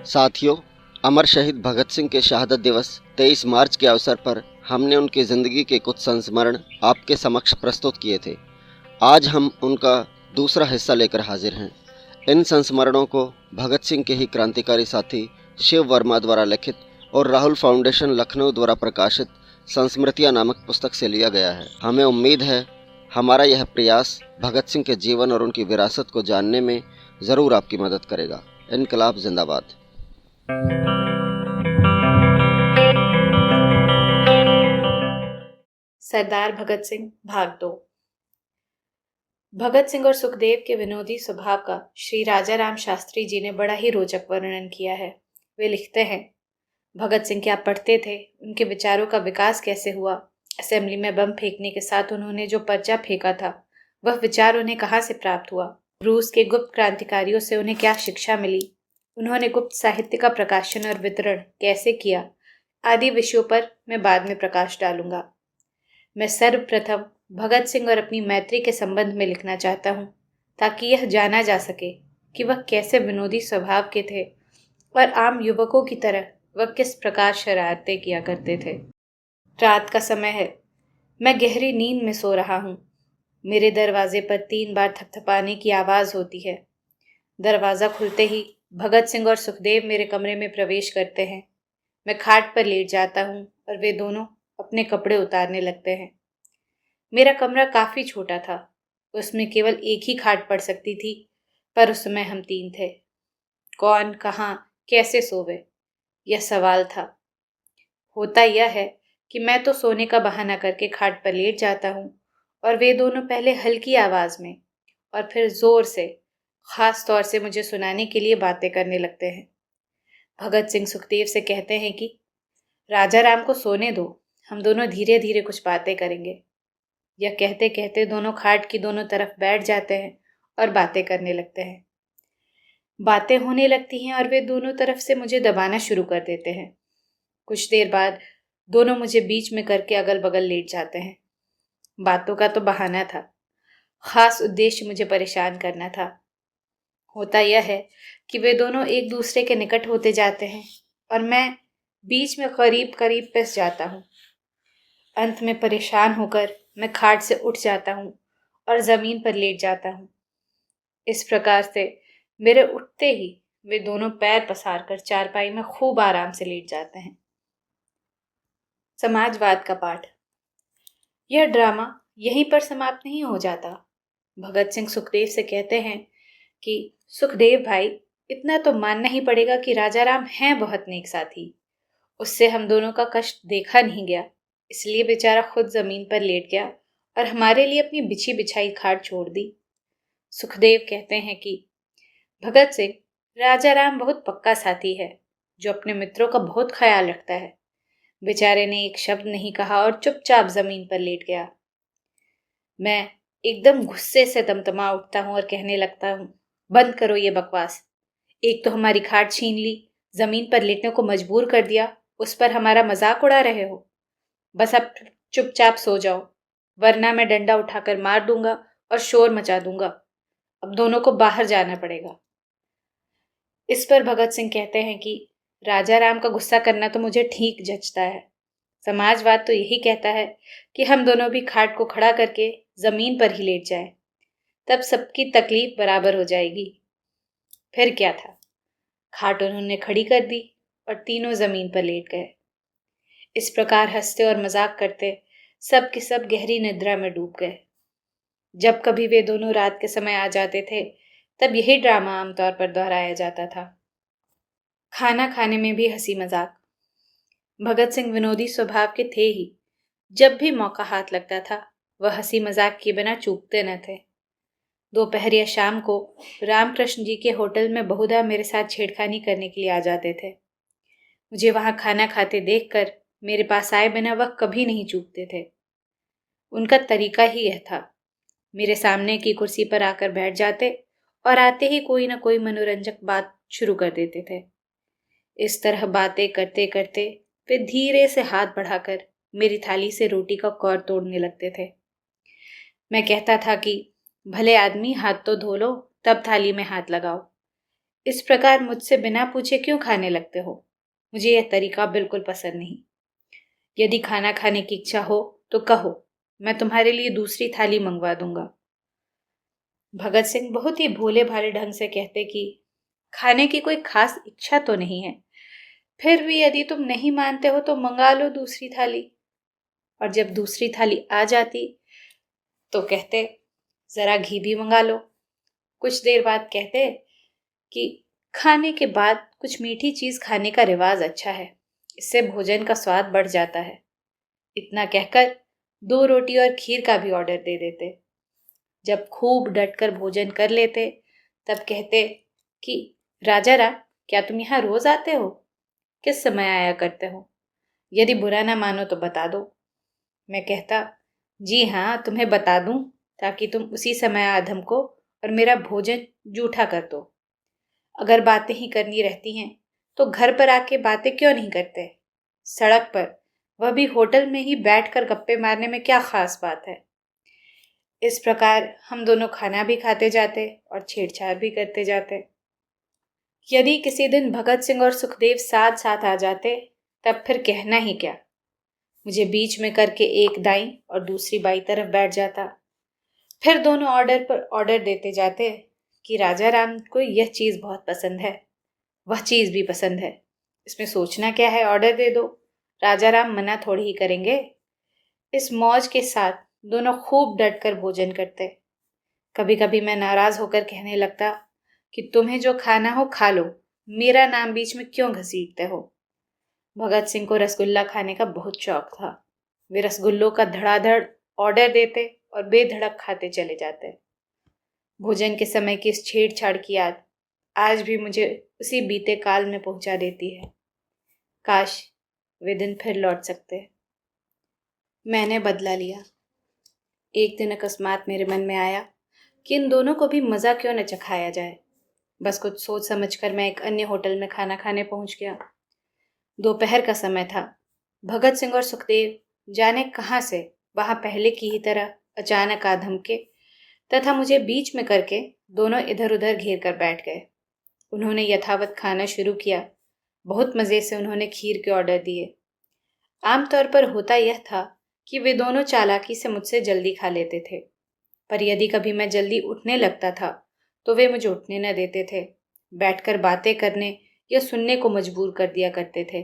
साथियों, अमर शहीद भगत सिंह के शहादत दिवस 23 मार्च के अवसर पर हमने उनकी ज़िंदगी के कुछ संस्मरण आपके समक्ष प्रस्तुत किए थे। आज हम उनका दूसरा हिस्सा लेकर हाजिर हैं। इन संस्मरणों को भगत सिंह के ही क्रांतिकारी साथी शिव वर्मा द्वारा लिखित और राहुल फाउंडेशन लखनऊ द्वारा प्रकाशित संस्मृतियाँ नामक पुस्तक से लिया गया है। हमें उम्मीद है हमारा यह प्रयास भगत सिंह के जीवन और उनकी विरासत को जानने में ज़रूर आपकी मदद करेगा। इनकलाब जिंदाबाद। सरदार भगत सिंह भाग 2। भगत सिंह और सुखदेव के विनोदी स्वभाव का श्री राजा राम शास्त्री जी ने बड़ा ही रोचक वर्णन किया है। वे लिखते हैं, भगत सिंह क्या पढ़ते थे, उनके विचारों का विकास कैसे हुआ, असेंबली में बम फेंकने के साथ उन्होंने जो पर्चा फेंका था वह विचार उन्हें कहाँ से प्राप्त हुआ, रूस के गुप्त क्रांतिकारियों से उन्हें क्या शिक्षा मिली, उन्होंने गुप्त साहित्य का प्रकाशन और वितरण कैसे किया, आदि विषयों पर मैं बाद में प्रकाश डालूंगा। मैं सर्वप्रथम भगत सिंह और अपनी मैत्री के संबंध में लिखना चाहता हूँ, ताकि यह जाना जा सके कि वह कैसे विनोदी स्वभाव के थे और आम युवकों की तरह वह किस प्रकार शरारतें किया करते थे। रात का समय है, मैं गहरी नींद में सो रहा हूँ। मेरे दरवाजे पर 3 बार थपथपाने की आवाज़ होती है। दरवाज़ा खुलते ही भगत सिंह और सुखदेव मेरे कमरे में प्रवेश करते हैं। मैं खाट पर लेट जाता हूँ और वे दोनों अपने कपड़े उतारने लगते हैं। मेरा कमरा काफ़ी छोटा था, उसमें केवल एक ही खाट पड़ सकती थी, पर उस समय हम 3 थे। कौन, कहाँ, कैसे सोवे, यह सवाल था। होता यह है कि मैं तो सोने का बहाना करके खाट पर लेट जाता हूँ और वे दोनों पहले हल्की आवाज़ में और फिर ज़ोर से, ख़ास तौर से मुझे सुनाने के लिए बातें करने लगते हैं। भगत सिंह सुखदेव से कहते हैं कि राजा राम को सोने दो, हम दोनों धीरे धीरे कुछ बातें करेंगे। यह कहते कहते दोनों खाट की दोनों तरफ बैठ जाते हैं और बातें करने लगते हैं। बातें होने लगती हैं और वे दोनों तरफ से मुझे दबाना शुरू कर देते हैं। कुछ देर बाद दोनों मुझे बीच में करके अगल बगल लेट जाते हैं। बातों का तो बहाना था, खास उद्देश्य मुझे परेशान करना था। होता यह है कि वे दोनों एक दूसरे के निकट होते जाते हैं और मैं बीच में करीब करीब पिस जाता हूँ। अंत में परेशान होकर मैं खाट से उठ जाता हूँ और ज़मीन पर लेट जाता हूँ। इस प्रकार से मेरे उठते ही वे दोनों पैर पसार कर चारपाई में खूब आराम से लेट जाते हैं। समाजवाद का पाठ। यह ड्रामा यहीं पर समाप्त नहीं हो जाता। भगत सिंह सुखदेव से कहते हैं कि सुखदेव भाई, इतना तो मानना ही पड़ेगा कि राजा राम हैं बहुत नेक साथी। उससे हम दोनों का कष्ट देखा नहीं गया, इसलिए बेचारा खुद जमीन पर लेट गया और हमारे लिए अपनी बिछी बिछाई खाट छोड़ दी। सुखदेव कहते हैं कि भगत सिंह, राजा राम बहुत पक्का साथी है, जो अपने मित्रों का बहुत ख्याल रखता है। बेचारे ने एक शब्द नहीं कहा और चुपचाप जमीन पर लेट गया। मैं एकदम गुस्से से तमतमा उठता हूँ और कहने लगता हूँ, बंद करो ये बकवास। एक तो हमारी खाट छीन ली, जमीन पर लेटने को मजबूर कर दिया, उस पर हमारा मजाक उड़ा रहे हो। बस अब चुपचाप सो जाओ, वरना मैं डंडा उठाकर मार दूंगा और शोर मचा दूंगा। अब दोनों को बाहर जाना पड़ेगा। इस पर भगत सिंह कहते हैं कि राजा राम का गुस्सा करना तो मुझे ठीक जचता है। समाजवाद तो यही कहता है कि हम दोनों भी खाट को खड़ा करके जमीन पर ही लेट जाएं, तब सबकी तकलीफ बराबर हो जाएगी। फिर क्या था, खाट उन्होंने खड़ी कर दी और तीनों जमीन पर लेट गए। इस प्रकार हंसते और मजाक करते सब के सब गहरी निद्रा में डूब गए। जब कभी वे दोनों रात के समय आ जाते थे, तब यही ड्रामा आमतौर पर दोहराया जाता था। खाना खाने में भी हंसी मजाक। भगत सिंह विनोदी स्वभाव के थे ही। जब भी मौका हाथ लगता था, वह हंसी मजाक किए बिना चूकते न थे। दोपहर या शाम को रामकृष्ण जी के होटल में बहुधा मेरे साथ छेड़खानी करने के लिए आ जाते थे। मुझे वहां खाना खाते देखकर मेरे पास आए बिना वह कभी नहीं चूकते थे। उनका तरीका ही यह था, मेरे सामने की कुर्सी पर आकर बैठ जाते और आते ही कोई ना कोई मनोरंजक बात शुरू कर देते थे। इस तरह बातें करते करते वे धीरे से हाथ बढ़ाकर मेरी थाली से रोटी का कौर तोड़ने लगते थे। मैं कहता था कि भले आदमी हाथ तो धो लो, तब थाली में हाथ लगाओ। इस प्रकार मुझसे बिना पूछे क्यों खाने लगते हो? मुझे यह तरीका बिल्कुल पसंद नहीं। यदि खाना खाने की इच्छा हो तो कहो, मैं तुम्हारे लिए दूसरी थाली मंगवा दूंगा। भगत सिंह बहुत ही भोले भाले ढंग से कहते कि खाने की कोई खास इच्छा तो नहीं है, फिर भी यदि तुम नहीं मानते हो तो मंगा लो दूसरी थाली। और जब दूसरी थाली आ जाती तो कहते, जरा घी भी मंगा लो। कुछ देर बाद कहते कि खाने के बाद कुछ मीठी चीज खाने का रिवाज अच्छा है, इससे भोजन का स्वाद बढ़ जाता है। इतना कहकर 2 रोटी और खीर का भी ऑर्डर दे देते। जब खूब डटकर भोजन कर लेते तब कहते कि राजा राम, क्या तुम यहाँ रोज आते हो? किस समय आया करते हो? यदि बुरा ना मानो तो बता दो। मैं कहता, जी हाँ, तुम्हें बता दूं ताकि तुम उसी समय आधम को और मेरा भोजन जूठा कर दो। अगर बातें ही करनी रहती हैं तो घर पर आके बातें क्यों नहीं करते? सड़क पर, वह भी होटल में ही बैठकर गप्पे मारने में क्या खास बात है? इस प्रकार हम दोनों खाना भी खाते जाते और छेड़छाड़ भी करते जाते। यदि किसी दिन भगत सिंह और सुखदेव साथ साथ आ जाते तब फिर कहना ही क्या। मुझे बीच में करके एक दाईं और दूसरी बाईं तरफ बैठ जाता। फिर दोनों ऑर्डर पर ऑर्डर देते जाते कि राजा राम को यह चीज़ बहुत पसंद है, वह चीज़ भी पसंद है, इसमें सोचना क्या है, ऑर्डर दे दो, राजा राम मना थोड़ी ही करेंगे। इस मौज के साथ दोनों खूब डट कर भोजन करते। कभी कभी मैं नाराज होकर कहने लगता कि तुम्हें जो खाना हो खा लो, मेरा नाम बीच में क्यों घसीटते हो? भगत सिंह को रसगुल्ला खाने का बहुत शौक था। वे रसगुल्लों का धड़ाधड़ ऑर्डर देते और बेधड़क खाते चले जाते। भोजन के समय की इस छेड़छाड़ की याद आज भी मुझे उसी बीते काल में पहुंचा देती है। काश वे दिन फिर लौट सकते। मैंने बदला लिया। एक दिन अकस्मात मेरे मन में आया कि इन दोनों को भी मज़ा क्यों न चखाया जाए। बस कुछ सोच समझकर मैं एक अन्य होटल में खाना खाने पहुंच गया। दोपहर का समय था। भगत सिंह और सुखदेव जाने कहाँ से वहां पहले की ही तरह अचानक आ धमके तथा मुझे बीच में करके दोनों इधर उधर घेर कर बैठ गए। उन्होंने यथावत खाना शुरू किया। बहुत मज़े से उन्होंने खीर के ऑर्डर दिए। आमतौर पर होता यह था कि वे दोनों चालाकी से मुझसे जल्दी खा लेते थे, पर यदि कभी मैं जल्दी उठने लगता था तो वे मुझे उठने न देते थे। बैठकर बातें करने या सुनने को मजबूर कर दिया करते थे।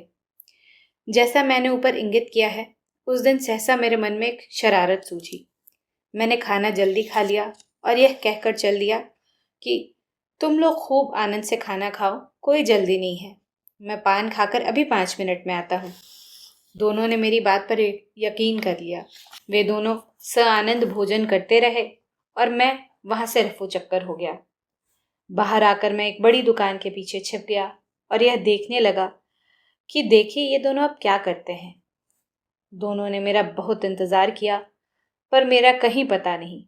जैसा मैंने ऊपर इंगित किया है, उस दिन सहसा मेरे मन में एक शरारत सूझी। मैंने खाना जल्दी खा लिया और यह कहकर चल दिया कि तुम लोग खूब आनंद से खाना खाओ, कोई जल्दी नहीं है, मैं पान खाकर अभी 5 मिनट में आता हूँ। दोनों ने मेरी बात पर यकीन कर लिया। वे दोनों आनंद भोजन करते रहे और मैं वहां से रफू चक्कर हो गया। बाहर आकर मैं एक बड़ी दुकान के पीछे छिप गया और यह देखने लगा कि देखिए ये दोनों अब क्या करते हैं। दोनों ने मेरा बहुत इंतजार किया पर मेरा कहीं पता नहीं।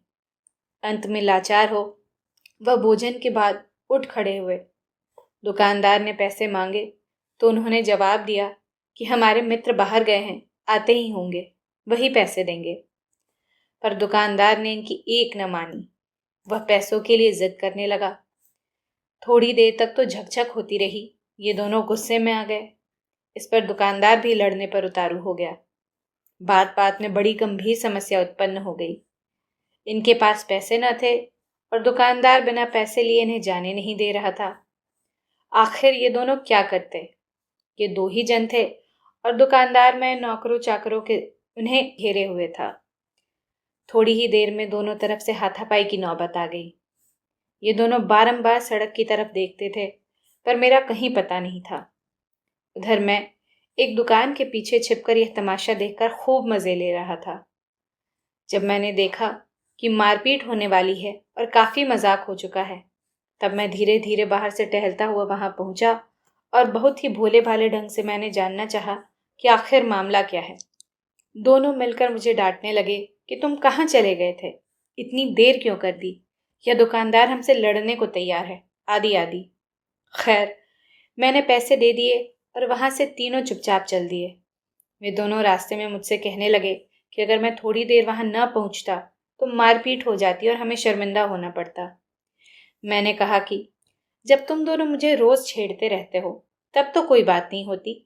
अंत में लाचार हो वह भोजन के बाद उठ खड़े हुए। दुकानदार ने पैसे मांगे तो उन्होंने जवाब दिया कि हमारे मित्र बाहर गए हैं, आते ही होंगे, वही पैसे देंगे। पर दुकानदार ने इनकी एक न मानी। वह पैसों के लिए जिद करने लगा। थोड़ी देर तक तो झकझक होती रही। ये दोनों गुस्से में आ गए। इस पर दुकानदार भी लड़ने पर उतारू हो गया। बात बात में बड़ी गंभीर समस्या उत्पन्न हो गई। इनके पास पैसे न थे और दुकानदार बिना पैसे लिए इन्हें जाने नहीं दे रहा था। आखिर ये दोनों क्या करते? ये 2 ही जन थे और दुकानदार में नौकरों चाकरों के उन्हें घेरे हुए था। थोड़ी ही देर में दोनों तरफ से हाथापाई की नौबत आ गई। ये दोनों बारंबार सड़क की तरफ देखते थे पर मेरा कहीं पता नहीं था। उधर मैं एक दुकान के पीछे छिपकर यह तमाशा देखकर खूब मजे ले रहा था। जब मैंने देखा कि मारपीट होने वाली है और काफी मजाक हो चुका है, तब मैं धीरे धीरे बाहर से टहलता हुआ वहां पहुंचा और बहुत ही भोले भाले ढंग से मैंने जानना चाहा कि आखिर मामला क्या है। दोनों मिलकर मुझे डांटने लगे कि तुम कहाँ चले गए थे, इतनी देर क्यों कर दी, यह दुकानदार हमसे लड़ने को तैयार है, आदि आदि। खैर, मैंने पैसे दे दिए और वहां से तीनों चुपचाप चल दिए। वे दोनों रास्ते में मुझसे कहने लगे कि अगर मैं थोड़ी देर वहां न पहुंचता तो मारपीट हो जाती और हमें शर्मिंदा होना पड़ता। मैंने कहा कि जब तुम दोनों मुझे रोज छेड़ते रहते हो तब तो कोई बात नहीं होती,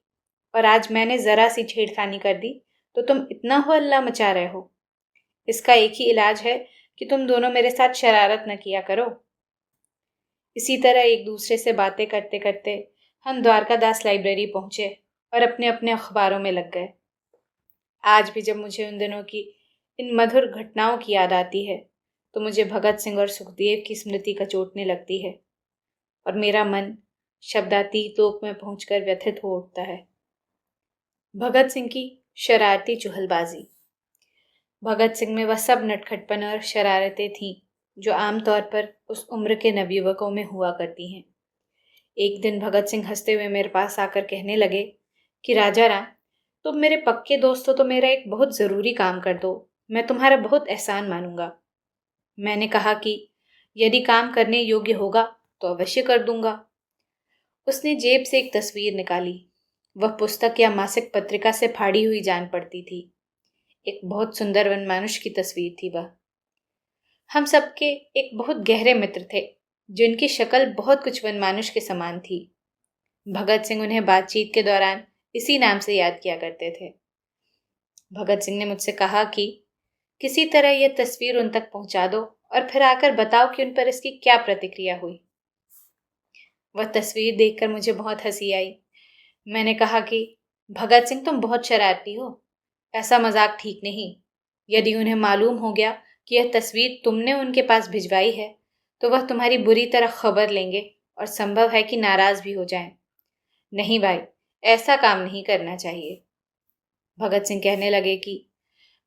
और आज मैंने जरा सी छेड़खानी कर दी तो तुम इतना हो हल्ला मचा रहे हो। इसका एक ही इलाज है कि तुम दोनों मेरे साथ शरारत न किया करो। इसी तरह एक दूसरे से बातें करते करते हम द्वारकादास लाइब्रेरी पहुंचे और अपने अपने अखबारों में लग गए। आज भी जब मुझे उन दिनों की इन मधुर घटनाओं की याद आती है तो मुझे भगत सिंह और सुखदेव की स्मृति कचोटने लगती है और मेरा मन शब्दातीत लोक में पहुंचकर व्यथित हो उठता है। भगत सिंह की शरारती चुहलबाजी। भगत सिंह में वह सब नटखटपन और शरारतें थीं जो आमतौर पर उस उम्र के नवयुवकों में हुआ करती हैं। एक दिन भगत सिंह हंसते हुए मेरे पास आकर कहने लगे कि राजा राम, तुम मेरे पक्के दोस्त हो तो मेरा एक बहुत ज़रूरी काम कर दो, मैं तुम्हारा बहुत एहसान मानूंगा। मैंने कहा कि यदि काम करने योग्य होगा तो अवश्य कर दूंगा। उसने जेब से एक तस्वीर निकाली। वह पुस्तक या मासिक पत्रिका से फाड़ी हुई जान पड़ती थी। एक बहुत सुंदर वनमानुष की तस्वीर थी वह। हम सबके एक बहुत गहरे मित्र थे जिनकी शक्ल बहुत कुछ वनमानुष के समान थी। भगत सिंह उन्हें बातचीत के दौरान इसी नाम से याद किया करते थे। भगत सिंह ने मुझसे कहा कि किसी तरह यह तस्वीर उन तक पहुंचा दो और फिर आकर बताओ कि उन पर इसकी क्या प्रतिक्रिया हुई। वह तस्वीर देखकर मुझे बहुत हंसी आई। मैंने कहा कि भगत सिंह, तुम बहुत शरारती हो, ऐसा मजाक ठीक नहीं। यदि उन्हें मालूम हो गया कि यह तस्वीर तुमने उनके पास भिजवाई है तो वह तुम्हारी बुरी तरह खबर लेंगे और संभव है कि नाराज भी हो जाएं। नहीं भाई, ऐसा काम नहीं करना चाहिए। भगत सिंह कहने लगे कि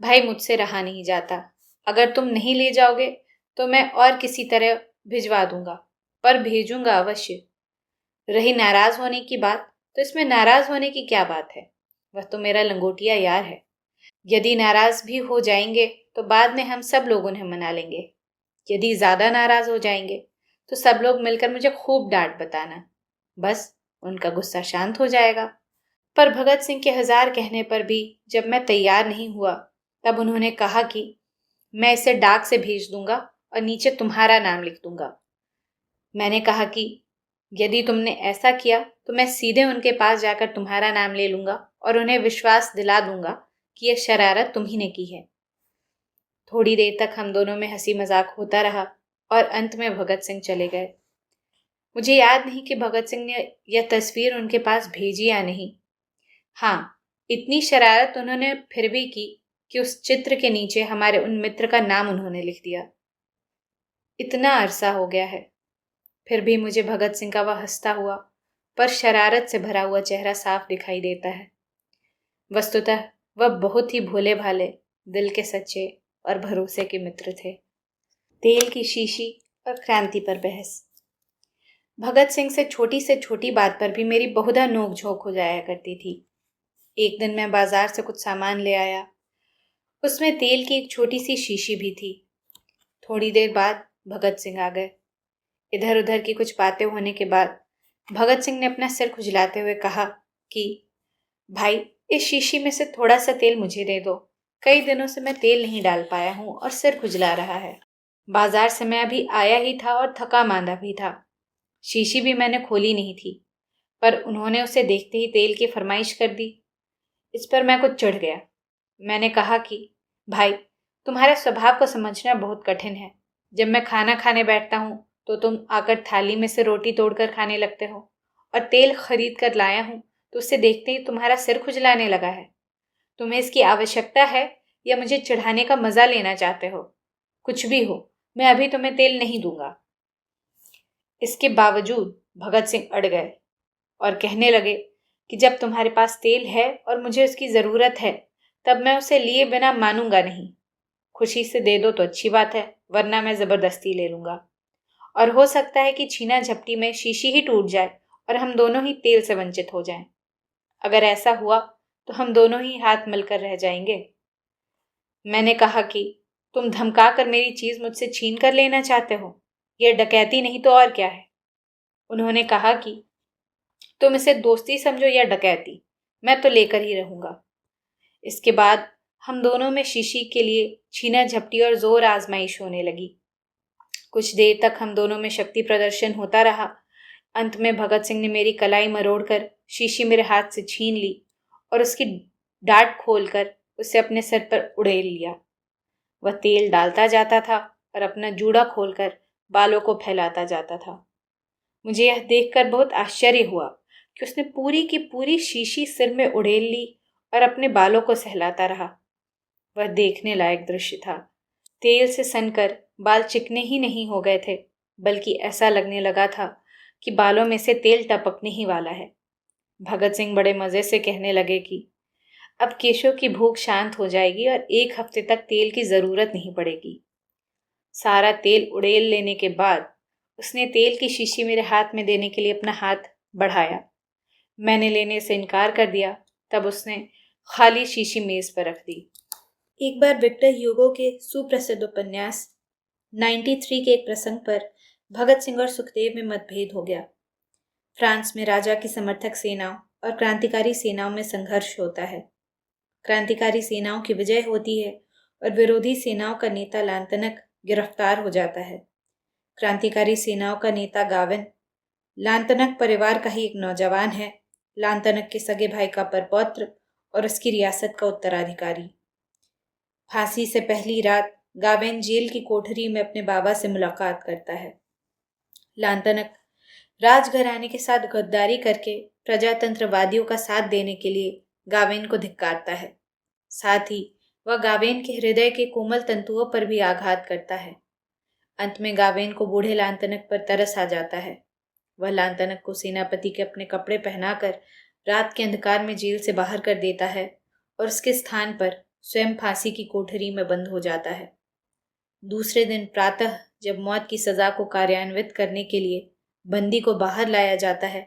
भाई, मुझसे रहा नहीं जाता। अगर तुम नहीं ले जाओगे तो मैं और किसी तरह भिजवा दूंगा, पर भेजूंगा अवश्य। रही नाराज होने की बात, तो इसमें नाराज होने की क्या बात है? वह तो मेरा लंगोटिया यार है। यदि नाराज भी हो जाएंगे तो बाद में हम सब लोग उन्हें मना लेंगे। यदि ज्यादा नाराज हो जाएंगे तो सब लोग मिलकर मुझे खूब डांट बताना, बस उनका गुस्सा शांत हो जाएगा। पर भगत सिंह के 1000 कहने पर भी जब मैं तैयार नहीं हुआ तब उन्होंने कहा कि मैं इसे डाक से भेज दूंगा और नीचे तुम्हारा नाम लिख दूंगा। मैंने कहा कि यदि तुमने ऐसा किया तो मैं सीधे उनके पास जाकर तुम्हारा नाम ले लूंगा और उन्हें विश्वास दिला दूंगा कि यह शरारत तुम्ही ने की है। थोड़ी देर तक हम दोनों में हंसी मजाक होता रहा और अंत में भगत सिंह चले गए। मुझे याद नहीं कि भगत सिंह ने यह तस्वीर उनके पास भेजी या नहीं। हाँ, इतनी शरारत उन्होंने फिर भी की कि उस चित्र के नीचे हमारे उन मित्र का नाम उन्होंने लिख दिया। इतना अरसा हो गया है, फिर भी मुझे भगत सिंह का वह हंसता हुआ पर शरारत से भरा हुआ चेहरा साफ दिखाई देता है। वस्तुतः वह बहुत ही भोले भाले, दिल के सच्चे और भरोसे के मित्र थे। तेल की शीशी और क्रांति पर बहस। भगत सिंह से छोटी बात पर भी मेरी बहुधा नोक-झोंक हो जाया करती थी। एक दिन मैं बाजार से कुछ सामान ले आया। उसमें तेल की एक छोटी सी शीशी भी थी। थोड़ी देर बाद भगत सिंह आ गए। इधर उधर की कुछ बातें होने के बाद भगत सिंह ने अपना सिर खुजलाते हुए कहा कि भाई, इस शीशी में से थोड़ा सा तेल मुझे दे दो। कई दिनों से मैं तेल नहीं डाल पाया हूँ और सिर खुजला रहा है। बाजार से मैं अभी आया ही था और थका मांदा भी था। शीशी भी मैंने खोली नहीं थी, पर उन्होंने उसे देखते ही तेल की फरमाइश कर दी। इस पर मैं कुछ चिढ़ गया। मैंने कहा कि भाई, तुम्हारे स्वभाव को समझना बहुत कठिन है। जब मैं खाना खाने बैठता हूँ तो तुम आकर थाली में से रोटी तोड़कर खाने लगते हो, और तेल खरीद कर लाया हूँ तो उसे देखते ही तुम्हारा सिर खुजलाने लगा है। तुम्हें इसकी आवश्यकता है या मुझे चिढ़ाने का मजा लेना चाहते हो? कुछ भी हो, मैं अभी तुम्हें तेल नहीं दूंगा। इसके बावजूद भगत सिंह अड़ गए और कहने लगे कि जब तुम्हारे पास तेल है और मुझे उसकी ज़रूरत है तब मैं उसे लिए बिना मानूंगा नहीं। खुशी से दे दो तो अच्छी बात है, वरना मैं ज़बरदस्ती ले लूँगा। और हो सकता है कि छीना झपटी में शीशी ही टूट जाए और हम दोनों ही तेल से वंचित हो जाएं। अगर ऐसा हुआ तो हम दोनों ही हाथ मिलकर रह जाएंगे। मैंने कहा कि तुम धमका कर मेरी चीज़ मुझसे छीन कर लेना चाहते हो? यह डकैती नहीं तो और क्या है? उन्होंने कहा कि तुम इसे दोस्ती समझो या डकैती, मैं तो लेकर ही रहूंगा। इसके बाद हम दोनों में शीशी के लिए छीना झपटी और जोर आजमाइश होने लगी। कुछ देर तक हम दोनों में शक्ति प्रदर्शन होता रहा। अंत में भगत सिंह ने मेरी कलाई मरोड़कर शीशी मेरे हाथ से छीन ली और उसकी डांट खोलकर उसे अपने सिर पर उड़ेल लिया। वह तेल डालता जाता था और अपना जूड़ा खोलकर बालों को फैलाता जाता था। मुझे यह देखकर बहुत आश्चर्य हुआ कि उसने पूरी की पूरी शीशी सिर में उड़ेल ली और अपने बालों को सहलाता रहा। वह देखने लायक दृश्य था। तेल से सनकर बाल चिकने ही नहीं हो गए थे, बल्कि ऐसा लगने लगा था कि बालों में से तेल टपकने ही वाला है। भगत सिंह बड़े मज़े से कहने लगे कि अब केशव की भूख शांत हो जाएगी और 1 हफ्ते तक तेल की ज़रूरत नहीं पड़ेगी। सारा तेल उड़ेल लेने के बाद उसने तेल की शीशी मेरे हाथ में देने के लिए अपना हाथ बढ़ाया। मैंने लेने से इनकार कर दिया। तब उसने खाली शीशी मेज पर रख दी। एक बार विक्टर ह्यूगो के सुप्रसिद्ध उपन्यास 93 के एक प्रसंग पर भगत सिंह और सुखदेव में मतभेद हो गया। फ्रांस में राजा की समर्थक सेनाओं और क्रांतिकारी सेनाओं में संघर्ष होता है। क्रांतिकारी सेनाओं की विजय होती है और विरोधी सेनाओं का नेता लांतनक गिरफ्तार हो जाता है। क्रांतिकारी सेनाओं का नेता गाविन लांतनक परिवार का ही एक नौजवान है, लांतनक के सगे भाई का परपौत्र और उसकी रियासत का उत्तराधिकारी। फांसी से पहली रात गाविन जेल की कोठरी में अपने बाबा से मुलाकात करता है। लांतनक राजघराने के साथ गद्दारी करके प्रजातंत्रवादियों का साथ देने के लिए गाविन को धिक्कारता है। साथ ही वह गाविन के हृदय के कोमल तंतुओं पर भी आघात करता है। अंत में गाविन को बूढ़े लांतनक पर तरस आ जाता है। वह लांतनक को सेनापति के अपने कपड़े पहनाकर रात के अंधकार में जेल से बाहर कर देता है और उसके स्थान पर स्वयं फांसी की कोठरी में बंद हो जाता है। दूसरे दिन प्रातः जब मौत की सजा को कार्यान्वित करने के लिए बंदी को बाहर लाया जाता है,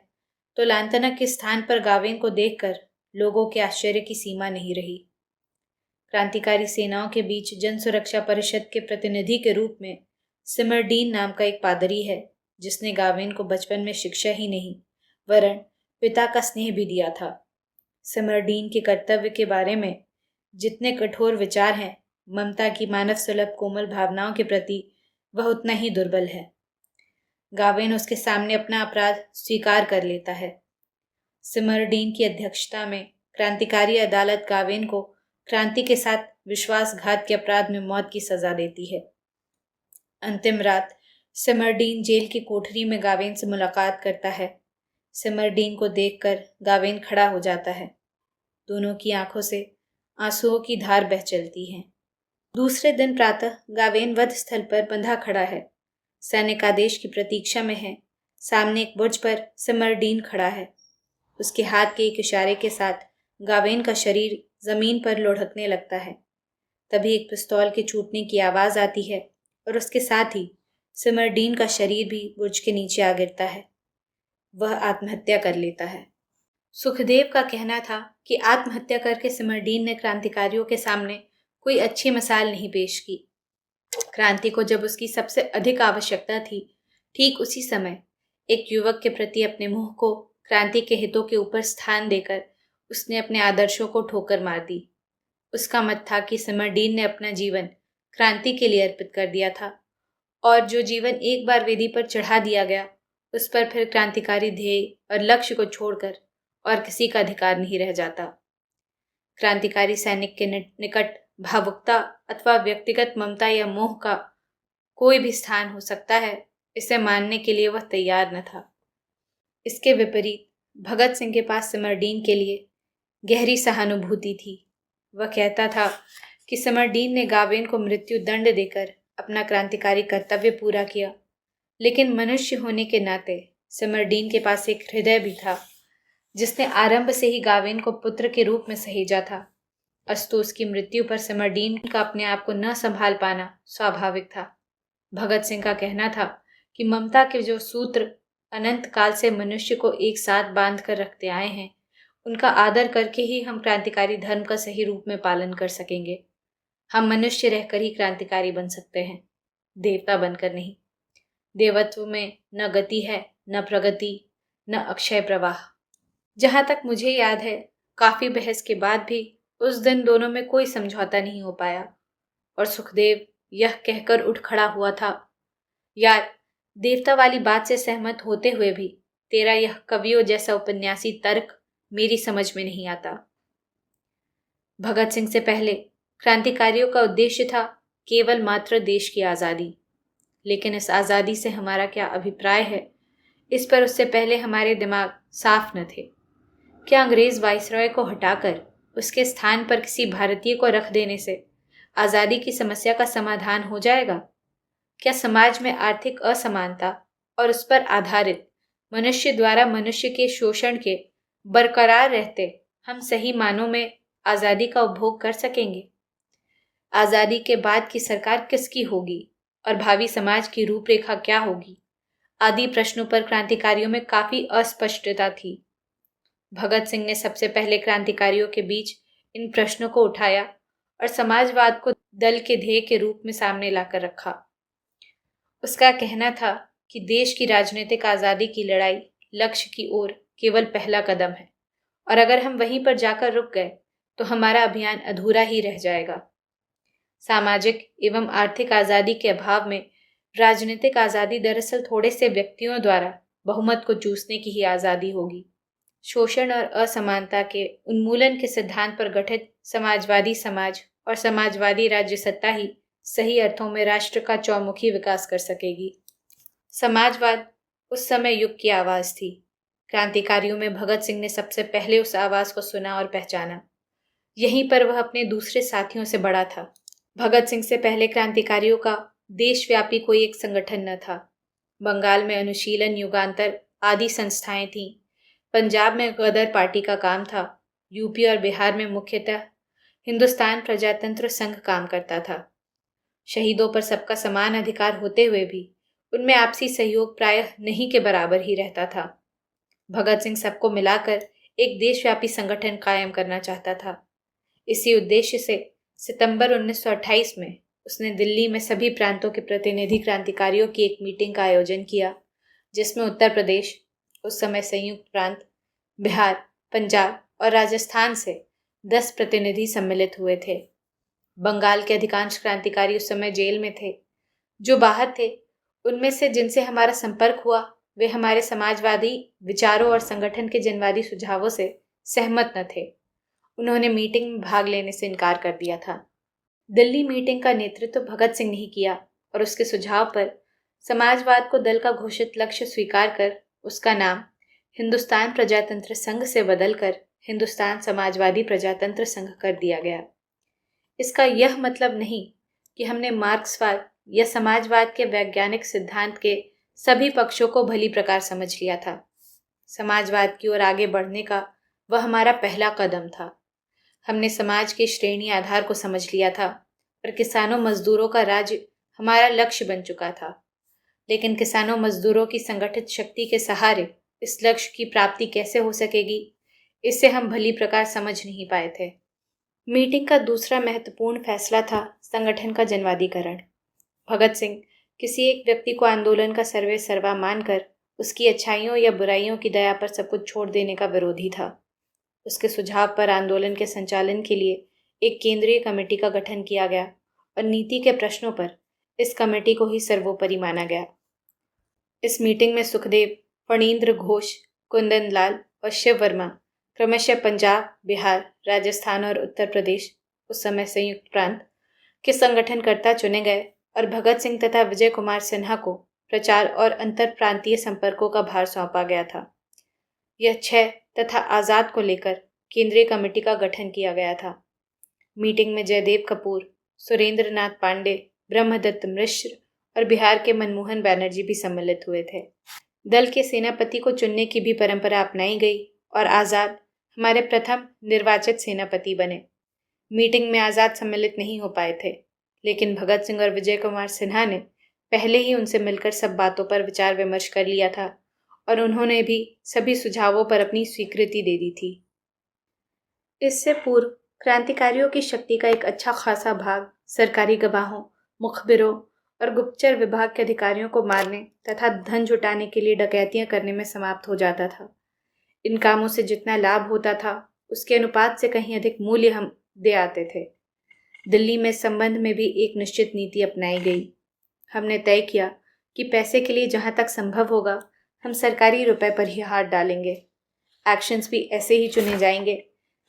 तो लांतनक के स्थान पर गाविन को देखकर लोगों के आश्चर्य की सीमा नहीं रही। क्रांतिकारी सेनाओं के बीच जन सुरक्षा परिषद के प्रतिनिधि के रूप में सिमरडीन नाम का एक पादरी है, जिसने गाविन को बचपन में शिक्षा ही नहीं वरन पिता का स्नेह भी दिया था। सिमरडीन के कर्तव्य के बारे में जितने कठोर विचार हैं, ममता की मानव सुलभ कोमल भावनाओं के प्रति वह उतना ही दुर्बल है। गाविन उसके सामने अपना अपराध स्वीकार कर लेता है। सिमरडीन की अध्यक्षता में क्रांतिकारी अदालत गाविन को क्रांति के साथ विश्वासघात के अपराध में मौत की सजा देती है। अंतिम रात सिमरडीन जेल की कोठरी में गाविन से मुलाकात करता है। सिमरडीन को देखकर गाविन खड़ा हो जाता है। दोनों की आंखों से आंसुओं की धार बह चलती है। दूसरे दिन प्रातः गाविन वध स्थल पर बंधा खड़ा है। सैनिक आदेश की प्रतीक्षा में है। सामने एक बुर्ज पर सिमरडीन खड़ा है। उसके हाथ के एक इशारे के साथ गाविन का शरीर जमीन पर लुढ़कने लगता है। तभी एक पिस्तौल के छूटने की आवाज आती है और उसके साथ ही सिमरडीन का शरीर भी बुर्ज के नीचे आ गिरता है। वह आत्महत्या कर लेता है। सुखदेव का कहना था कि आत्महत्या करके सिमरडीन ने क्रांतिकारियों के सामने कोई अच्छी मिसाल नहीं पेश की। क्रांति को जब उसकी सबसे अधिक आवश्यकता थी, ठीक उसी समय एक युवक के प्रति अपने मुंह को क्रांति के हितों के ऊपर स्थान देकर उसने अपने आदर्शों को ठोकर मार दी। उसका मत था कि सिमरडीन ने अपना जीवन क्रांति के लिए अर्पित कर दिया था और जो जीवन एक बार वेदी पर चढ़ा दिया गया, उस पर फिर क्रांतिकारी ध्येय और लक्ष्य को छोड़कर और किसी का अधिकार नहीं रह जाता। क्रांतिकारी सैनिक के निकट भावुकता अथवा व्यक्तिगत ममता या मोह का कोई भी स्थान हो सकता है, इसे मानने के लिए वह तैयार न था। इसके विपरीत भगत सिंह के पास सिमरडीन के लिए गहरी सहानुभूति थी। वह कहता था कि सिमरडीन ने गाविन को मृत्यु दंड देकर अपना क्रांतिकारी कर्तव्य पूरा किया, लेकिन मनुष्य होने के नाते सिमरडीन के पास एक हृदय भी था, जिसने आरंभ से ही गाविन को पुत्र के रूप में सहेजा था। अस्तु उसकी मृत्यु पर सिमरडीन का अपने आप को न संभाल पाना स्वाभाविक था। भगत सिंह का कहना था कि ममता के जो सूत्र अनंत काल से मनुष्य को एक साथ बांध कर रखते आए हैं, उनका आदर करके ही हम क्रांतिकारी धर्म का सही रूप में पालन कर सकेंगे। हम मनुष्य रहकर ही क्रांतिकारी बन सकते हैं, देवता बनकर नहीं। देवत्व में न गति है, न प्रगति, न अक्षय प्रवाह। जहाँ तक मुझे याद है, काफ़ी बहस के बाद भी उस दिन दोनों में कोई समझौता नहीं हो पाया और सुखदेव यह कहकर उठ खड़ा हुआ था, यार, देवता वाली बात से सहमत होते हुए भी तेरा यह कवियों जैसा उपन्यासी तर्क मेरी समझ में नहीं आता। भगत सिंह से पहले क्रांतिकारियों का उद्देश्य था केवल मात्र देश की आज़ादी, लेकिन इस आज़ादी से हमारा क्या अभिप्राय है, इस पर उससे पहले हमारे दिमाग साफ न थे। क्या अंग्रेज वाइसरॉय को हटाकर उसके स्थान पर किसी भारतीय को रख देने से आज़ादी की समस्या का समाधान हो जाएगा? क्या समाज में आर्थिक असमानता और उस पर आधारित मनुष्य द्वारा मनुष्य के शोषण के बरकरार रहते हम सही मानों में आज़ादी का उपभोग कर सकेंगे? आज़ादी के बाद की सरकार किसकी होगी और भावी समाज की रूपरेखा क्या होगी, आदि प्रश्नों पर क्रांतिकारियों में काफी अस्पष्टता थी। भगत सिंह ने सबसे पहले क्रांतिकारियों के बीच इन प्रश्नों को उठाया और समाजवाद को दल के ध्येय के रूप में सामने लाकर रखा। उसका कहना था कि देश की राजनीतिक आज़ादी की लड़ाई लक्ष्य की ओर केवल पहला कदम है और अगर हम वहीं पर जाकर रुक गए तो हमारा अभियान अधूरा ही रह जाएगा। सामाजिक एवं आर्थिक आज़ादी के अभाव में राजनीतिक आज़ादी दरअसल थोड़े से व्यक्तियों द्वारा बहुमत को चूसने की ही आज़ादी होगी। शोषण और असमानता के उन्मूलन के सिद्धांत पर गठित समाजवादी समाज और समाजवादी राज्य सत्ता ही सही अर्थों में राष्ट्र का चौमुखी विकास कर सकेगी। समाजवाद उस समय युग की आवाज़ थी। क्रांतिकारियों में भगत सिंह ने सबसे पहले उस आवाज़ को सुना और पहचाना। यहीं पर वह अपने दूसरे साथियों से बड़ा था। भगत सिंह से पहले क्रांतिकारियों का देशव्यापी कोई एक संगठन न था। बंगाल में अनुशीलन, युगांतर आदि संस्थाएं थीं। पंजाब में गदर पार्टी का काम था। यूपी और बिहार में मुख्यतः हिंदुस्तान प्रजातंत्र संघ काम करता था। शहीदों पर सबका समान अधिकार होते हुए भी उनमें आपसी सहयोग प्रायः नहीं के बराबर ही रहता था। भगत सिंह सबको मिलाकर एक देशव्यापी संगठन कायम करना चाहता था। इसी उद्देश्य से सितंबर 1928 में उसने दिल्ली में सभी प्रांतों के प्रतिनिधि क्रांतिकारियों की एक मीटिंग का आयोजन किया, जिसमें उत्तर प्रदेश, उस समय संयुक्त प्रांत, बिहार, पंजाब और राजस्थान से 10 प्रतिनिधि सम्मिलित हुए थे। बंगाल के अधिकांश क्रांतिकारी उस समय जेल में थे। जो बाहर थे उनमें से जिनसे हमारा संपर्क हुआ वे हमारे समाजवादी विचारों और संगठन के जनवादी सुझावों से सहमत न थे। उन्होंने मीटिंग में भाग लेने से इनकार कर दिया था। दिल्ली मीटिंग का नेतृत्व भगत सिंह ने किया और उसके सुझाव पर समाजवाद को दल का घोषित लक्ष्य स्वीकार कर उसका नाम हिंदुस्तान प्रजातंत्र संघ से बदलकर हिंदुस्तान समाजवादी प्रजातंत्र संघ कर दिया गया। इसका यह मतलब नहीं कि हमने मार्क्सवाद या समाजवाद के वैज्ञानिक सिद्धांत के सभी पक्षों को भली प्रकार समझ लिया था। समाजवाद की ओर आगे बढ़ने का वह हमारा पहला कदम था। हमने समाज के श्रेणी आधार को समझ लिया था और किसानों मजदूरों का राज्य हमारा लक्ष्य बन चुका था। लेकिन किसानों मजदूरों की संगठित शक्ति के सहारे इस लक्ष्य की प्राप्ति कैसे हो सकेगी, इसे हम भली प्रकार समझ नहीं पाए थे। मीटिंग का दूसरा महत्वपूर्ण फैसला था संगठन का जनवादीकरण। भगत सिंह किसी एक व्यक्ति को आंदोलन का सर्वे सर्वा मानकर उसकी अच्छाइयों या बुराइयों की दया पर सब कुछ छोड़ देने का विरोधी था। उसके सुझाव पर आंदोलन के संचालन के लिए एक केंद्रीय कमेटी का गठन किया गया और नीति के प्रश्नों पर इस कमेटी को ही सर्वोपरि माना गया। इस मीटिंग में सुखदेव, फणींद्र घोष, कुंदन लाल और शिव वर्मा क्रमशः पंजाब, बिहार, राजस्थान और उत्तर प्रदेश, उस समय संयुक्त प्रांत, के संगठनकर्ता चुने गए और भगत सिंह तथा विजय कुमार सिन्हा को प्रचार और अंतर प्रांतीय संपर्कों का भार सौंपा गया था। यह 6 तथा आज़ाद को लेकर केंद्रीय कमेटी का गठन किया गया था। मीटिंग में जयदेव कपूर, सुरेंद्र नाथ पांडे, ब्रह्मदत्त मिश्र और बिहार के मनमोहन बैनर्जी भी सम्मिलित हुए थे। दल के सेनापति को चुनने की भी परंपरा अपनाई गई और आज़ाद हमारे प्रथम निर्वाचित सेनापति बने। मीटिंग में आज़ाद सम्मिलित नहीं हो पाए थे, लेकिन भगत सिंह और विजय कुमार सिन्हा ने पहले ही उनसे मिलकर सब बातों पर विचार विमर्श कर लिया था और उन्होंने भी सभी सुझावों पर अपनी स्वीकृति दे दी थी। इससे पूर्व क्रांतिकारियों की शक्ति का एक अच्छा खासा भाग सरकारी गवाहों, मुखबिरों और गुप्तचर विभाग के अधिकारियों को मारने तथा धन जुटाने के लिए डकैतियां करने में समाप्त हो जाता था। इन कामों से जितना लाभ होता था उसके अनुपात से कहीं अधिक मूल्य हम दे आते थे। दिल्ली में इस संबंध में भी एक निश्चित नीति अपनाई गई। हमने तय किया कि पैसे के लिए जहां तक संभव होगा हम सरकारी रुपए पर ही हाथ डालेंगे। एक्शंस भी ऐसे ही चुने जाएंगे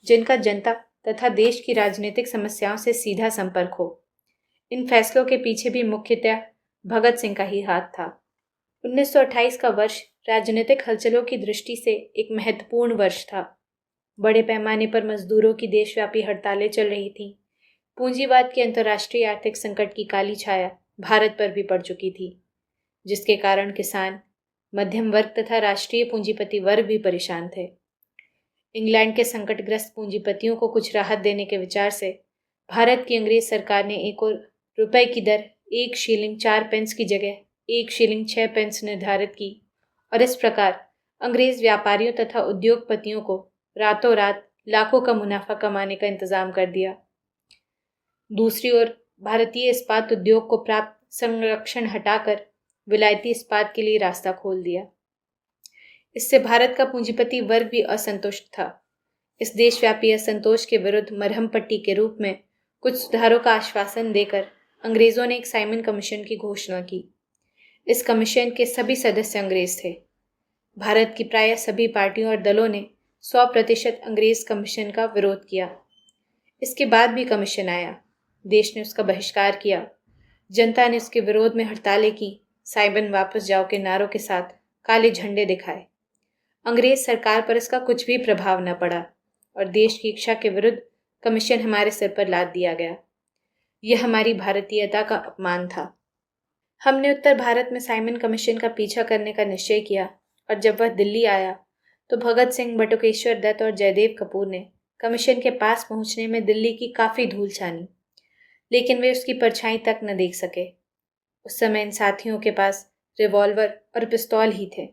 जिनका जनता तथा देश की राजनीतिक समस्याओं से सीधा संपर्क हो। इन फैसलों के पीछे भी मुख्यतः भगत सिंह का ही हाथ था। 1928 का वर्ष राजनीतिक हलचलों की दृष्टि से एक महत्वपूर्ण वर्ष था। बड़े पैमाने पर मजदूरों की देशव्यापी हड़तालें चल रही थीं। पूंजीवाद की अंतर्राष्ट्रीय आर्थिक संकट की काली छाया भारत पर भी पड़ चुकी थी, जिसके कारण किसान, मध्यम वर्ग तथा राष्ट्रीय पूंजीपति वर्ग भी परेशान थे। इंग्लैंड के संकटग्रस्त पूंजीपतियों को कुछ राहत देने के विचार से भारत की अंग्रेज सरकार ने एक और रुपए की दर 1 शिलिंग 4 पेंस की जगह 1 शिलिंग 6 पेंस निर्धारित की और इस प्रकार अंग्रेज व्यापारियों तथा उद्योगपतियों को रातों रात लाखों का मुनाफा कमाने का इंतजाम कर दिया। दूसरी ओर भारतीय इस्पात उद्योग को प्राप्त संरक्षण हटाकर विलायती इस्पात के लिए रास्ता खोल दिया। इससे भारत का पूंजीपति वर्ग भी असंतुष्ट था। इस देशव्यापी असंतोष के विरुद्ध मरहम पट्टी के रूप में कुछ सुधारों का आश्वासन देकर अंग्रेजों ने एक साइमन कमीशन की घोषणा की। इस कमीशन के सभी सदस्य अंग्रेज थे। भारत की प्राय सभी पार्टियों और दलों ने 100% अंग्रेज कमीशन का विरोध किया। इसके बाद भी कमीशन आया। देश ने उसका बहिष्कार किया। जनता ने उसके विरोध में हड़तालें की, साइमन वापस जाओ के नारों के साथ काले झंडे दिखाए। अंग्रेज सरकार पर इसका कुछ भी प्रभाव न पड़ा और देश की इच्छा के विरुद्ध कमीशन हमारे सिर पर लाद दिया गया। यह हमारी भारतीयता का अपमान था। हमने उत्तर भारत में साइमन कमीशन का पीछा करने का निश्चय किया और जब वह दिल्ली आया तो भगत सिंह, बटुकेश्वर दत्त और जयदेव कपूर ने कमीशन के पास पहुंचने में दिल्ली की काफ़ी धूल छानी, लेकिन वे उसकी परछाई तक न देख सके। उस समय इन साथियों के पास रिवॉल्वर और पिस्तौल ही थे।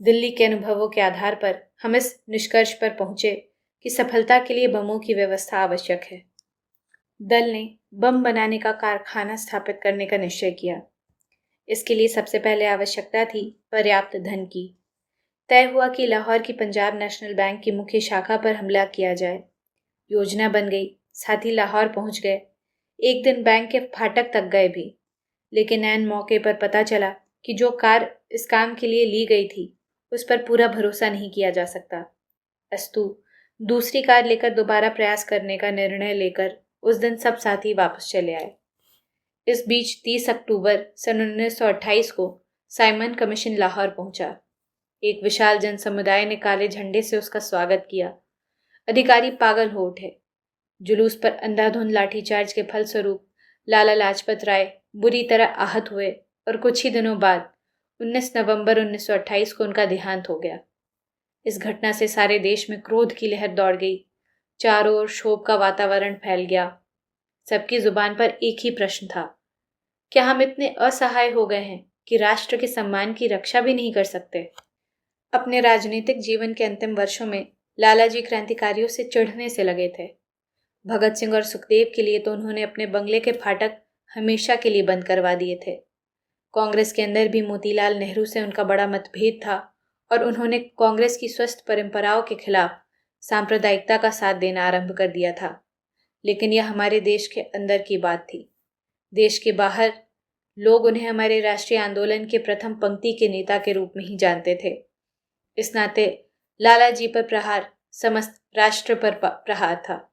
दिल्ली के अनुभवों के आधार पर हम इस निष्कर्ष पर पहुंचे कि सफलता के लिए बमों की व्यवस्था आवश्यक है। दल ने बम बनाने का कारखाना स्थापित करने का निश्चय किया। इसके लिए सबसे पहले आवश्यकता थी पर्याप्त धन की। तय हुआ कि लाहौर की पंजाब नेशनल बैंक की मुख्य शाखा पर हमला किया जाए। योजना बन गई, साथी लाहौर पहुंच गए। एक दिन बैंक के फाटक तक गए भी, लेकिन ऐन मौके पर पता चला कि जो कार इस काम के लिए ली गई थी उस पर पूरा भरोसा नहीं किया जा सकता। अस्तु दूसरी कार लेकर दोबारा प्रयास करने का निर्णय लेकर उस दिन सब साथी वापस चले आए। इस बीच 30 अक्टूबर सन 1928 को साइमन कमीशन लाहौर पहुंचा। एक विशाल जन समुदाय ने काले झंडे से उसका स्वागत किया। अधिकारी पागल हो उठे। जुलूस पर अंधाधुंध लाठीचार्ज के फलस्वरूप लाला लाजपत राय बुरी तरह आहत हुए और कुछ ही दिनों बाद 19 नवंबर 1928 को उनका देहांत हो गया। इस घटना से सारे देश में क्रोध की लहर दौड़ गई। चारों ओर क्षोभ का वातावरण फैल गया। सबकी जुबान पर एक ही प्रश्न था, क्या हम इतने असहाय हो गए हैं कि राष्ट्र के सम्मान की रक्षा भी नहीं कर सकते? अपने राजनीतिक जीवन के अंतिम वर्षों में लालाजी क्रांतिकारियों से चिढ़ने से लगे थे। भगत सिंह और सुखदेव के लिए तो उन्होंने अपने बंगले के फाटक हमेशा के लिए बंद करवा दिए थे। कांग्रेस के अंदर भी मोतीलाल नेहरू से उनका बड़ा मतभेद था और उन्होंने कांग्रेस की स्वस्थ परंपराओं के खिलाफ सांप्रदायिकता का साथ देना आरंभ कर दिया था। लेकिन यह हमारे देश के अंदर की बात थी। देश के बाहर लोग उन्हें हमारे राष्ट्रीय आंदोलन के प्रथम पंक्ति के नेता के रूप में ही जानते थे। इस नाते लाला जी पर प्रहार समस्त राष्ट्र पर प्रहार था।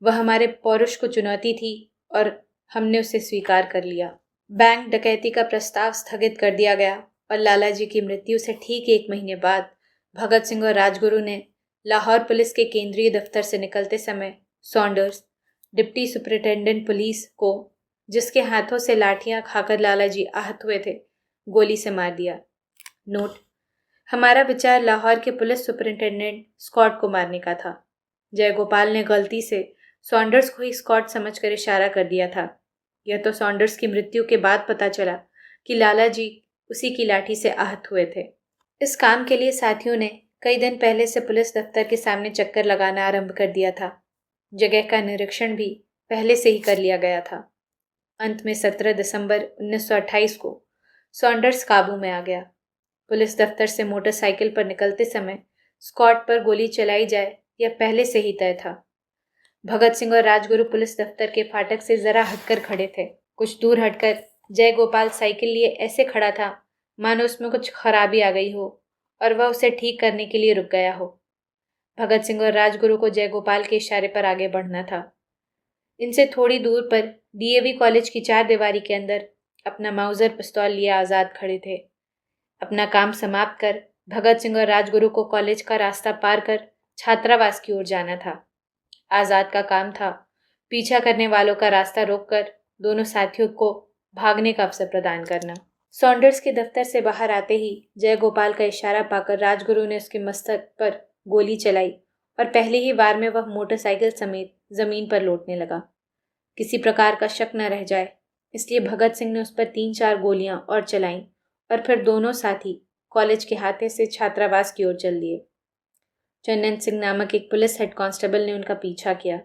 वह हमारे पौरुष को चुनौती थी और हमने उसे स्वीकार कर लिया। बैंक डकैती का प्रस्ताव स्थगित कर दिया गया और लाला जी की मृत्यु से ठीक 1 महीने बाद भगत सिंह और राजगुरु ने लाहौर पुलिस के केंद्रीय दफ्तर से निकलते समय सॉन्डर्स, डिप्टी सुपरिटेंडेंट पुलिस को, जिसके हाथों से लाठियां खाकर लालाजी आहत हुए थे, गोली से मार दिया। नोट: हमारा विचार लाहौर के पुलिस सुपरिटेंडेंट स्कॉट को मारने का था। जयगोपाल ने गलती से सॉन्डर्स को ही स्कॉट समझकर इशारा कर दिया था। यह तो सॉन्डर्स की मृत्यु के बाद पता चला कि लालाजी उसी की लाठी से आहत हुए थे। इस काम के लिए साथियों ने कई दिन पहले से पुलिस दफ्तर के सामने चक्कर लगाना आरंभ कर दिया था। जगह का निरीक्षण भी पहले से ही कर लिया गया था। अंत में 17 दिसंबर 1928 को सॉन्डर्स काबू में आ गया। पुलिस दफ्तर से मोटरसाइकिल पर निकलते समय स्कॉट पर गोली चलाई जाए यह पहले से ही तय था। भगत सिंह और राजगुरु पुलिस दफ्तर के फाटक से जरा हटकर खड़े थे। कुछ दूर हटकर जय गोपाल साइकिल लिए ऐसे खड़ा था मानो उसमें कुछ खराबी आ गई हो और वह उसे ठीक करने के लिए रुक गया हो। भगत सिंह और राजगुरु को जय गोपाल के इशारे पर आगे बढ़ना था। इनसे थोड़ी दूर पर डीएवी कॉलेज की चार दीवारी के अंदर अपना माउजर पिस्तौल लिए आज़ाद खड़े थे। अपना काम समाप्त कर भगत सिंह और राजगुरु को कॉलेज का रास्ता पार कर छात्रावास की ओर जाना था। आज़ाद का काम था पीछा करने वालों का रास्ता रोककर दोनों साथियों को भागने का अवसर प्रदान करना। सॉन्डर्स के दफ्तर से बाहर आते ही जय गोपाल का इशारा पाकर राजगुरु ने उसके मस्तक पर गोली चलाई और पहले ही वार में वह मोटरसाइकिल समेत जमीन पर लौटने लगा। किसी प्रकार का शक न रह जाए इसलिए भगत सिंह ने उस पर 3-4 गोलियां और चलाईं और फिर दोनों साथी कॉलेज के हाथे से छात्रावास की ओर चल दिए। चंदन सिंह नामक एक पुलिस हेड कांस्टेबल ने उनका पीछा किया।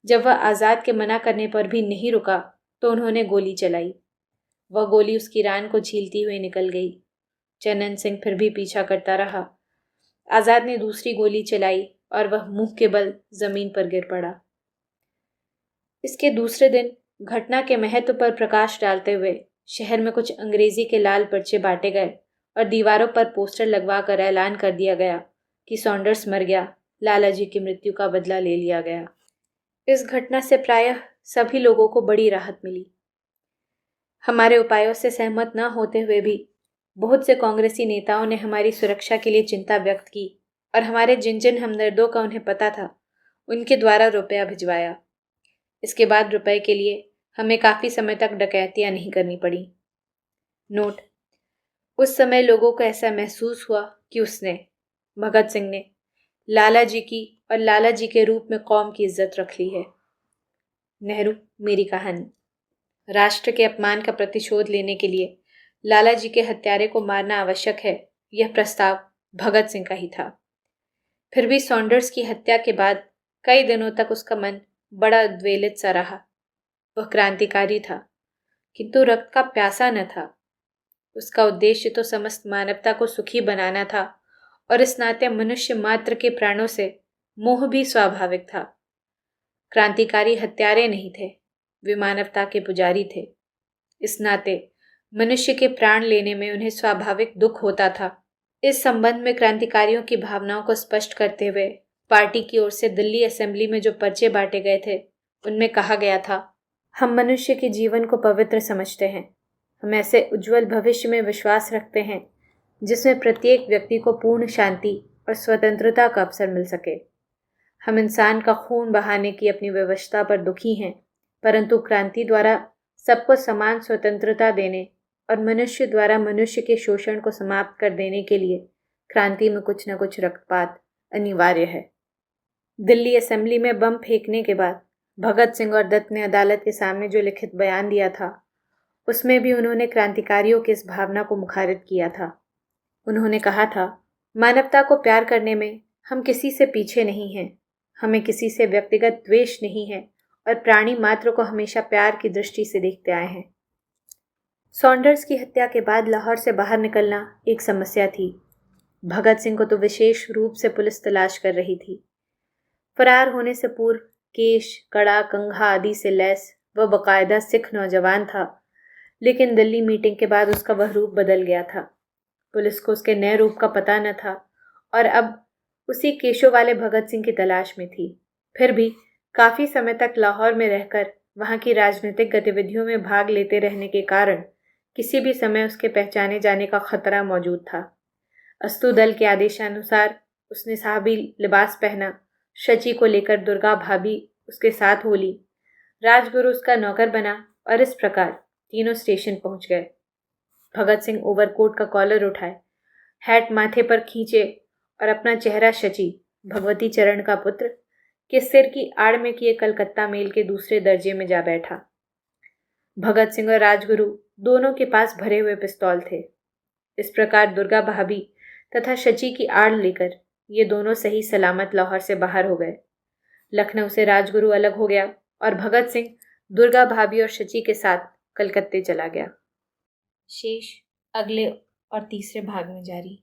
जब वह आज़ाद के मना करने पर भी नहीं रुका तो उन्होंने गोली चलाई। वह गोली उसकी रान को छीलती हुई निकल गई। चंदन सिंह फिर भी पीछा करता रहा। आज़ाद ने दूसरी गोली चलाई और वह मुंह के बल जमीन पर गिर पड़ा। इसके दूसरे दिन घटना के महत्व पर प्रकाश डालते हुए शहर में कुछ अंग्रेजी के लाल पर्चे बांटे गए और दीवारों पर पोस्टर लगवाकर ऐलान कर दिया गया कि सॉन्डर्स मर गया, लालाजी की मृत्यु का बदला ले लिया गया। इस घटना से प्रायः सभी लोगों को बड़ी राहत मिली। हमारे उपायों से सहमत न होते हुए भी बहुत से कांग्रेसी नेताओं ने हमारी सुरक्षा के लिए चिंता व्यक्त की और हमारे जिन जिन हमदर्दों का उन्हें पता था उनके द्वारा रुपया भिजवाया। इसके बाद रुपए के लिए हमें काफ़ी समय तक डकैतियां नहीं करनी पड़ी। नोट: उस समय लोगों को ऐसा महसूस हुआ कि भगत सिंह ने लाला जी की और लाला जी के रूप में कौम की इज्जत रख ली है। नेहरू, मेरी कहानी। राष्ट्र के अपमान का प्रतिशोध लेने के लिए लाला जी के हत्यारे को मारना आवश्यक है, यह प्रस्ताव भगत सिंह का ही था। फिर भी सॉन्डर्स की हत्या के बाद कई दिनों तक उसका मन बड़ा उद्वेलित सा रहा। वह क्रांतिकारी था किंतु रक्त का प्यासा न था। उसका उद्देश्य तो समस्त मानवता को सुखी बनाना था और इस नाते मनुष्य मात्र के प्राणों से मोह भी स्वाभाविक था। क्रांतिकारी हत्यारे नहीं थे, वे मानवता के पुजारी थे। इस नाते मनुष्य के प्राण लेने में उन्हें स्वाभाविक दुख होता था। इस संबंध में क्रांतिकारियों की भावनाओं को स्पष्ट करते हुए पार्टी की ओर से दिल्ली असेंबली में जो पर्चे बांटे गए थे उनमें कहा गया था, हम मनुष्य के जीवन को पवित्र समझते हैं। हम ऐसे उज्जवल भविष्य में विश्वास रखते हैं जिसमें प्रत्येक व्यक्ति को पूर्ण शांति और स्वतंत्रता का अवसर मिल सके। हम इंसान का खून बहाने की अपनी व्यवस्था पर दुखी हैं, परंतु क्रांति द्वारा सबको समान स्वतंत्रता देने और मनुष्य द्वारा मनुष्य के शोषण को समाप्त कर देने के लिए क्रांति में कुछ न कुछ रक्तपात अनिवार्य है। दिल्ली असेंबली में बम फेंकने के बाद भगत सिंह और दत्त ने अदालत के सामने जो लिखित बयान दिया था उसमें भी उन्होंने क्रांतिकारियों की इस भावना को मुखारित किया था। उन्होंने कहा था, मानवता को प्यार करने में हम किसी से पीछे नहीं हैं, हमें किसी से व्यक्तिगत द्वेष नहीं है और प्राणी मात्र को हमेशा प्यार की दृष्टि से देखते आए हैं। सॉन्डर्स की हत्या के बाद लाहौर से बाहर निकलना एक समस्या थी। भगत सिंह को तो विशेष रूप से पुलिस तलाश कर रही थी। फरार होने से पूर्व केश, कड़ा, कंघा आदि से लैस वह बाकायदा सिख नौजवान था, लेकिन दिल्ली मीटिंग के बाद उसका वह रूप बदल गया था। पुलिस को उसके नए रूप का पता न था और अब उसी केशों वाले भगत सिंह की तलाश में थी। फिर भी काफ़ी समय तक लाहौर में रहकर वहाँ की राजनीतिक गतिविधियों में भाग लेते रहने के कारण किसी भी समय उसके पहचाने जाने का खतरा मौजूद था। अस्तु दल के आदेशानुसार उसने साहबी लिबास पहना, शची को लेकर दुर्गा भाभी उसके साथ हो ली, राजगुरु उसका नौकर बना और इस प्रकार तीनों स्टेशन पहुंच गए। भगत सिंह ओवरकोट का कॉलर उठाए, हैट माथे पर खींचे और अपना चेहरा शची, भगवती चरण का पुत्र, के सिर की आड़ में किए कलकत्ता मेल के दूसरे दर्जे में जा बैठा। भगत सिंह और राजगुरु दोनों के पास भरे हुए पिस्तौल थे। इस प्रकार दुर्गा भाभी तथा शची की आड़ लेकर ये दोनों सही सलामत लाहौर से बाहर हो गए। लखनऊ से राजगुरु अलग हो गया और भगत सिंह दुर्गा भाभी और शची के साथ कलकत्ते चला गया। शेष अगले और तीसरे भाग में जारी।